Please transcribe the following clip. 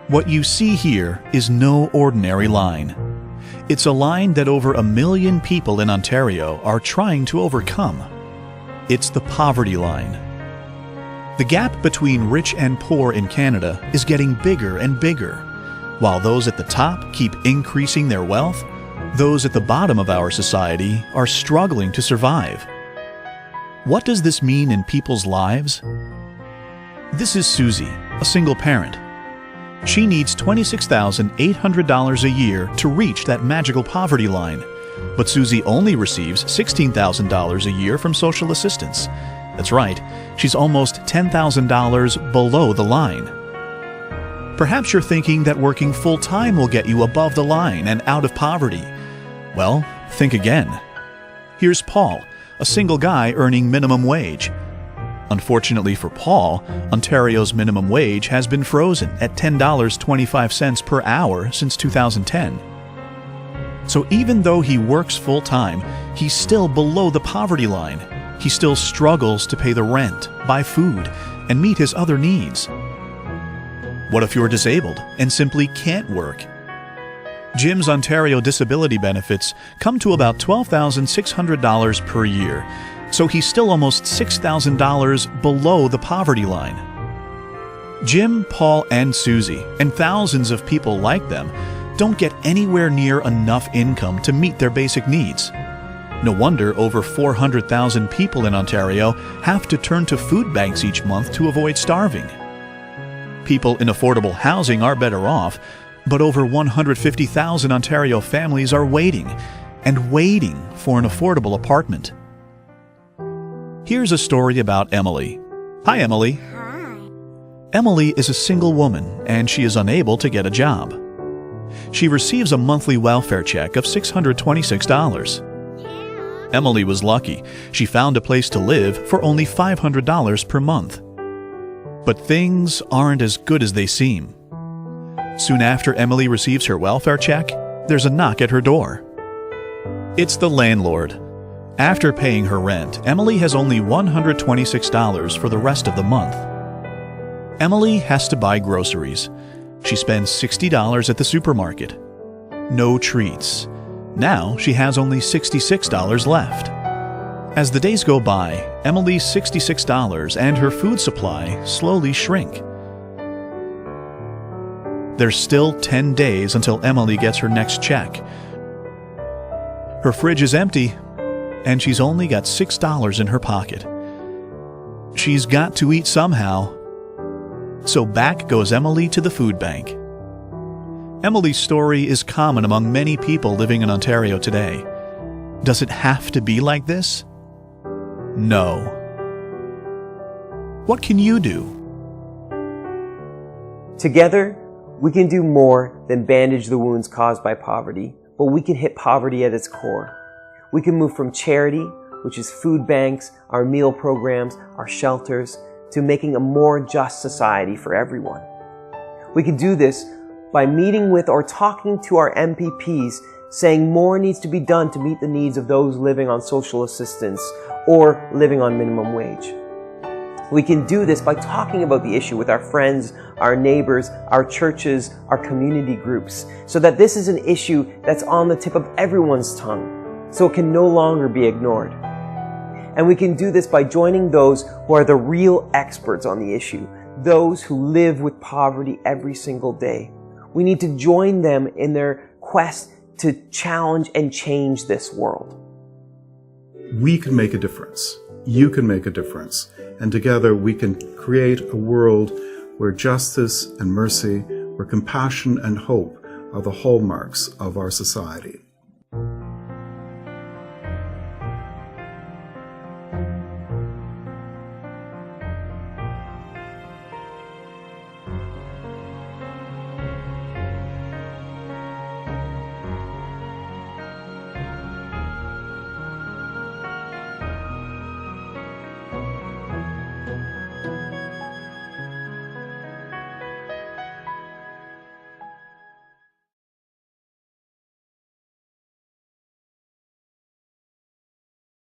What you see here is no ordinary line. It's a line that over 1 million people in Ontario are trying to overcome. It's the poverty line. The gap between rich and poor in Canada is getting bigger and bigger. While those at the top keep increasing their wealth, those at the bottom of our society are struggling to survive. What does this mean in people's lives? This is Susie, a single parent. She needs $26,800 a year to reach that magical poverty line, but Susie only receives $16,000 a year from social assistance. That's right, she's almost $10,000 below the line. Perhaps you're thinking that working full-time will get you above the line and out of poverty. Well, think again. Here's Paul, a single guy earning minimum wage. Unfortunately for Paul, Ontario's minimum wage has been frozen at $10.25 per hour since 2010. So even though he works full-time, he's still below the poverty line. He still struggles to pay the rent, buy food, and meet his other needs. What if you're disabled and simply can't work? Jim's Ontario disability benefits come to about $12,600 per year, so he's still almost $6,000 below the poverty line. Jim, Paul, and Susie, and thousands of people like them, don't get anywhere near enough income to meet their basic needs. No wonder over 400,000 people in Ontario have to turn to food banks each month to avoid starving. People in affordable housing are better off, but over 150,000 Ontario families are waiting and waiting for an affordable apartment. Here's a story about Emily. Hi, Emily. Hi. Emily is a single woman, and she is unable to get a job. She receives a monthly welfare check of $626. Emily was lucky. She found a place to live for only $500 per month. But things aren't as good as they seem. Soon after Emily receives her welfare check, there's a knock at her door. It's the landlord. After paying her rent, Emily has only $126 for the rest of the month. Emily has to buy groceries. She spends $60 at the supermarket. No treats. Now she has only $66 left. As the days go by, Emily's $66 and her food supply slowly shrink. There's still 10 days until Emily gets her next check. Her fridge is empty, and she's only got $6 in her pocket. She's got to eat somehow. So back goes Emily to the food bank. Emily's story is common among many people living in Ontario today. Does it have to be like this? No. What can you do? Together, we can do more than bandage the wounds caused by poverty, but we can hit poverty at its core. We can move from charity, which is food banks, our meal programs, our shelters, to making a more just society for everyone. We can do this by meeting with or talking to our MPPs, saying more needs to be done to meet the needs of those living on social assistance or living on minimum wage. We can do this by talking about the issue with our friends, our neighbors, our churches, our community groups, so that this is an issue that's on the tip of everyone's tongue, so it can no longer be ignored. And we can do this by joining those who are the real experts on the issue, those who live with poverty every single day. We need to join them in their quest to challenge and change this world. We can make a difference. You can make a difference. And together we can create a world where justice and mercy, where compassion and hope are the hallmarks of our society.